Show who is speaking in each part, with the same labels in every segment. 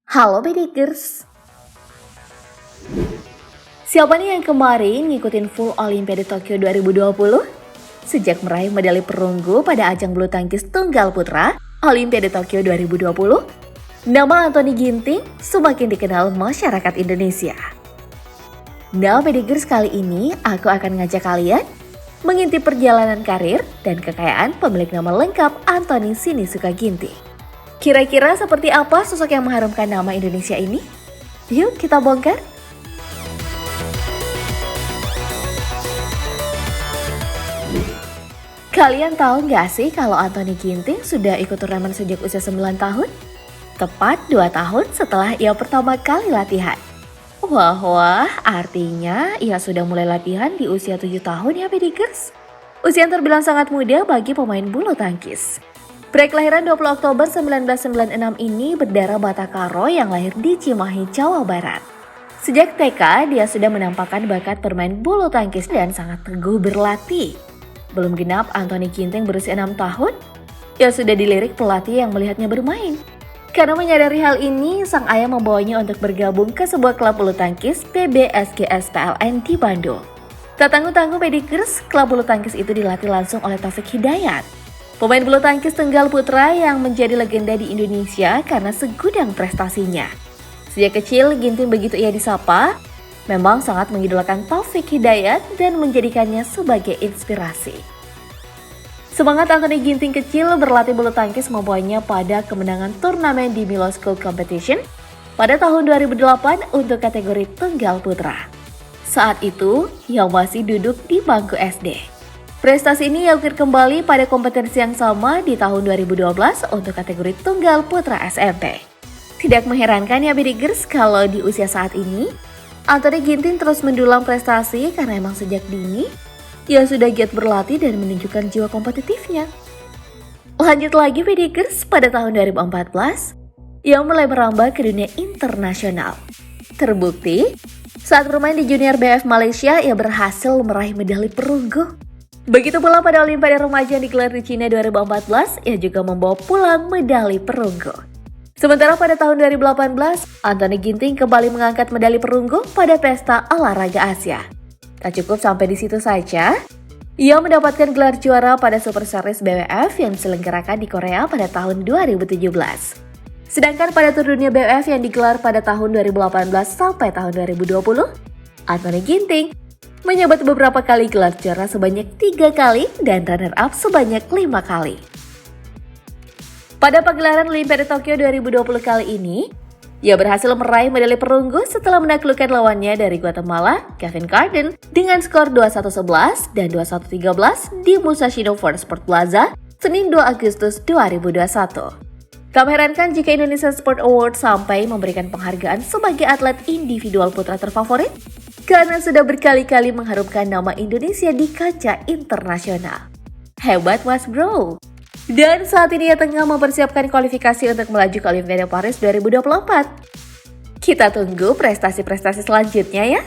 Speaker 1: Halo Bedikers. Siapa nih yang kemarin ngikutin full Olimpiade Tokyo 2020? Sejak meraih medali perunggu pada ajang bulu tangkis tunggal putra Olimpiade Tokyo 2020, nama Anthony Ginting semakin dikenal masyarakat Indonesia. Nah Bedikers, kali ini aku akan ngajak kalian mengintip perjalanan karir dan kekayaan pemilik nama lengkap Anthony Sinisuka Ginting. Kira-kira seperti apa sosok yang mengharumkan nama Indonesia ini? Yuk kita bongkar! Kalian tahu nggak sih kalau Anthony Ginting sudah ikut turnamen sejak usia 9 tahun? Tepat 2 tahun setelah ia pertama kali latihan. Wah, artinya ia sudah mulai latihan di usia 7 tahun ya Bedikers. Usia yang terbilang sangat muda bagi pemain bulu tangkis. Pria kelahiran 20 Oktober 1996 ini berdarah Batakaro yang lahir di Cimahi, Jawa Barat. Sejak TK, dia sudah menampakkan bakat bermain bulu tangkis dan sangat teguh berlatih. Belum genap Anthony Ginting berusia 6 tahun, ia sudah dilirik pelatih yang melihatnya bermain. Karena menyadari hal ini, sang ayah membawanya untuk bergabung ke sebuah klub bulu tangkis PBSGS PLN di Bandung. Tak tanggung-tanggung Bedikers, klub bulu tangkis itu dilatih langsung oleh Taufik Hidayat, pemain bulu tangkis tunggal putra yang menjadi legenda di Indonesia karena segudang prestasinya. Sejak kecil, Ginting begitu ia disapa, memang sangat mengidolakan Taufik Hidayat dan menjadikannya sebagai inspirasi. Semangat Anthony Ginting kecil berlatih bulu tangkis membawanya pada kemenangan turnamen di Milo School Competition pada tahun 2008 untuk kategori tunggal putra. Saat itu, ia masih duduk di bangku SD. Prestasi ini ia ukir kembali pada kompetisi yang sama di tahun 2012 untuk kategori tunggal putra SMP. Tidak mengherankan ya Bedikers kalau di usia saat ini, Anthony Ginting terus mendulang prestasi karena emang sejak dini, ia sudah giat berlatih dan menunjukkan jiwa kompetitifnya. Lanjut lagi Bedikers, pada tahun 2014, ia mulai merambah ke dunia internasional. Terbukti, saat bermain di Junior BF Malaysia, ia berhasil meraih medali perunggu. Begitu pula pada Olimpiade Remaja yang digelar di Cina 2014, ia juga membawa pulang medali perunggu. Sementara pada tahun 2018, Anthony Ginting kembali mengangkat medali perunggu pada Pesta Olahraga Asia. Tak cukup sampai di situ saja, ia mendapatkan gelar juara pada Super Series BWF yang diselenggarakan di Korea pada tahun 2017. Sedangkan pada Tur Dunia BWF yang digelar pada tahun 2018 sampai tahun 2020, Anthony Ginting menyabet beberapa kali gelar juara sebanyak 3 kali dan runner-up sebanyak 5 kali. Pada pagelaran Olimpiade Tokyo 2020 kali ini, ia berhasil meraih medali perunggu setelah menaklukkan lawannya dari Guatemala, Kevin Carden, dengan skor 21-11 dan 21-13 di Musashino Ford Sport Plaza, Senin 2 Agustus 2021. Tak mengherankan jika Indonesia Sport Award sampai memberikan penghargaan sebagai atlet individual putra terfavorit, karena sudah berkali-kali mengharumkan nama Indonesia di kancah internasional. Hebat Mas Bro! Dan saat ini ia tengah mempersiapkan kualifikasi untuk melaju ke Olimpiade Paris 2024. Kita tunggu prestasi-prestasi selanjutnya ya.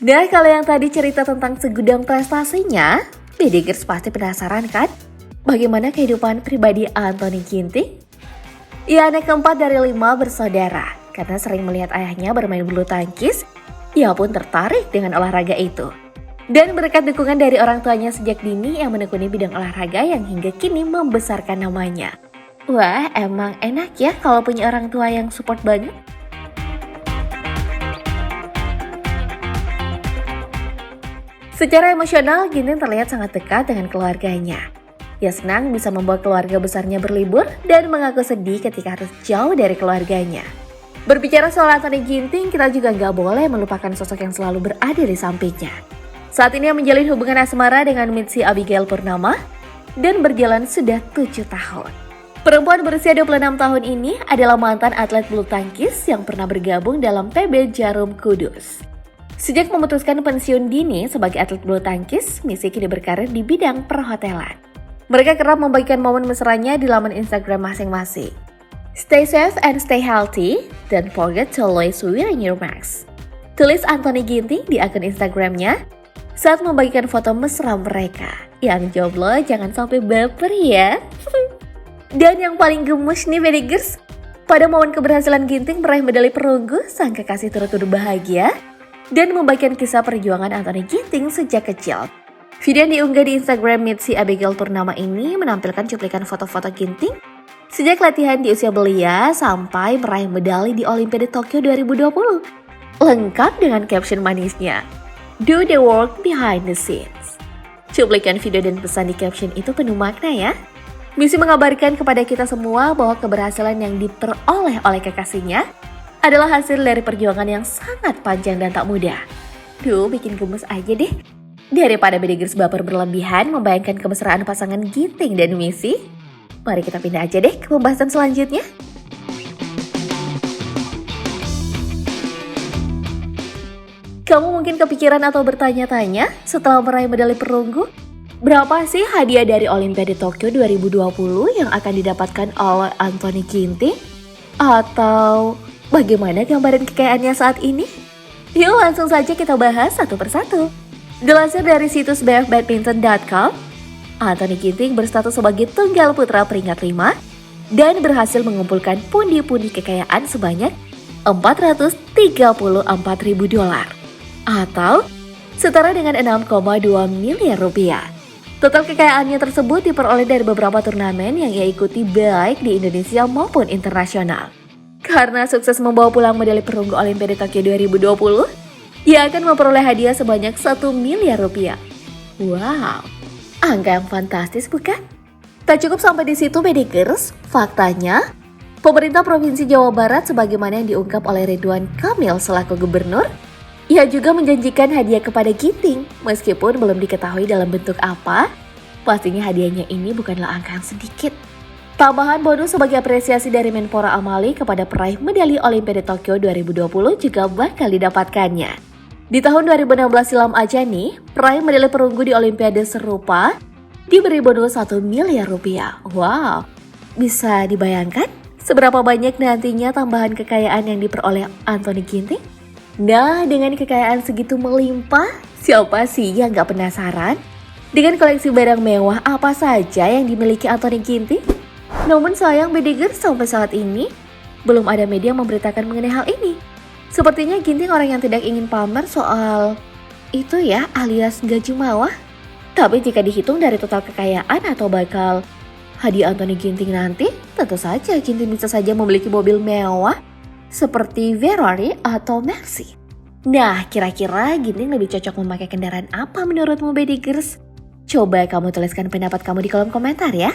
Speaker 1: Nah, kalau yang tadi cerita tentang segudang prestasinya, Bedikers pasti penasaran kan? Bagaimana kehidupan pribadi Anthony Ginting? Ia anak keempat dari 5 bersaudara. Karena sering melihat ayahnya bermain bulu tangkis, ia pun tertarik dengan olahraga itu. Dan berkat dukungan dari orang tuanya sejak dini yang menekuni bidang olahraga yang hingga kini membesarkan namanya. Wah, emang enak ya kalau punya orang tua yang support banget. Secara emosional, Ginting terlihat sangat dekat dengan keluarganya. Ia senang bisa membawa keluarga besarnya berlibur dan mengaku sedih ketika harus jauh dari keluarganya. Berbicara soal Anthony Ginting, kita juga nggak boleh melupakan sosok yang selalu berada di sampingnya. Saat ini ia menjalin hubungan asmara dengan Mitzi Abigail Purnama dan berjalan sudah 7 tahun. Perempuan berusia 26 tahun ini adalah mantan atlet bulu tangkis yang pernah bergabung dalam PB Jarum Kudus. Sejak memutuskan pensiun dini sebagai atlet bulu tangkis, Mitzi kini berkarir di bidang perhotelan. Mereka kerap membagikan momen mesranya di laman Instagram masing-masing. Stay safe and stay healthy, don't forget to always wearing your mask. Tulis Anthony Ginting di akun Instagramnya. saat membagikan foto mesra mereka. Yang jomblo jangan sampai baper ya. Dan yang paling gemes nih Bedigers, pada momen keberhasilan Ginting meraih medali perunggu, sang kekasih turut berbahagia dan membagikan kisah perjuangan Anthony Ginting sejak kecil. Video yang diunggah di Instagram Mitzi Abigail Purnama ini menampilkan cuplikan foto-foto Ginting sejak latihan di usia belia sampai meraih medali di Olimpiade Tokyo 2020. Lengkap dengan caption manisnya, "Do the work behind the scenes." Cuplikan video dan pesan di caption itu penuh makna ya. Misi mengabarkan kepada kita semua bahwa keberhasilan yang diperoleh oleh kekasihnya adalah hasil dari perjuangan yang sangat panjang dan tak mudah. Duh, bikin gemes aja deh. Daripada Bedigers baper berlebihan membayangkan kemesraan pasangan Ginting dan Missy, mari kita pindah aja deh ke pembahasan selanjutnya. Kamu mungkin kepikiran atau bertanya-tanya setelah meraih medali perunggu, berapa sih hadiah dari Olimpiade Tokyo 2020 yang akan didapatkan oleh Anthony Ginting? Atau bagaimana gambaran kekayaannya saat ini? Yuk langsung saja kita bahas satu persatu. Dilansir dari situs bfbadminton.com, Anthony Ginting berstatus sebagai tunggal putra peringkat 5 dan berhasil mengumpulkan pundi-pundi kekayaan sebanyak $434.000 atau setara dengan 6,2 miliar rupiah. Total kekayaannya tersebut diperoleh dari beberapa turnamen yang ia ikuti baik di Indonesia maupun internasional. Karena sukses membawa pulang medali perunggu Olimpiade Tokyo 2020, ia akan memperoleh hadiah sebanyak 1 miliar rupiah. Wow, angka yang fantastis bukan? Tak cukup sampai di situ Bedigers, faktanya pemerintah Provinsi Jawa Barat sebagaimana yang diungkap oleh Ridwan Kamil selaku gubernur, ia juga menjanjikan hadiah kepada Ginting, meskipun belum diketahui dalam bentuk apa. Pastinya hadiahnya ini bukanlah angka yang sedikit. Tambahan bonus sebagai apresiasi dari Menpora Amali kepada peraih medali Olimpiade Tokyo 2020 juga bakal didapatkannya. Di tahun 2016 silam aja nih, peraih medali perunggu di Olimpiade serupa diberi bonus 1 miliar rupiah. Wow, bisa dibayangkan seberapa banyak nantinya tambahan kekayaan yang diperoleh Anthony Ginting? Nah, dengan kekayaan segitu melimpah, siapa sih yang gak penasaran dengan koleksi barang mewah apa saja yang dimiliki Anthony Ginting? Namun sayang Bedigers, sampai saat ini belum ada media memberitakan mengenai hal ini. Sepertinya Ginting orang yang tidak ingin pamer soal itu ya, alias gaji mewah. Tapi jika dihitung dari total kekayaan atau bakal hadiah Anthony Ginting nanti, tentu saja Ginting bisa saja memiliki mobil mewah seperti Ferrari atau Mercy. Nah, kira-kira Ginting lebih cocok memakai kendaraan apa menurutmu Bedigers? Coba kamu tuliskan pendapat kamu di kolom komentar ya.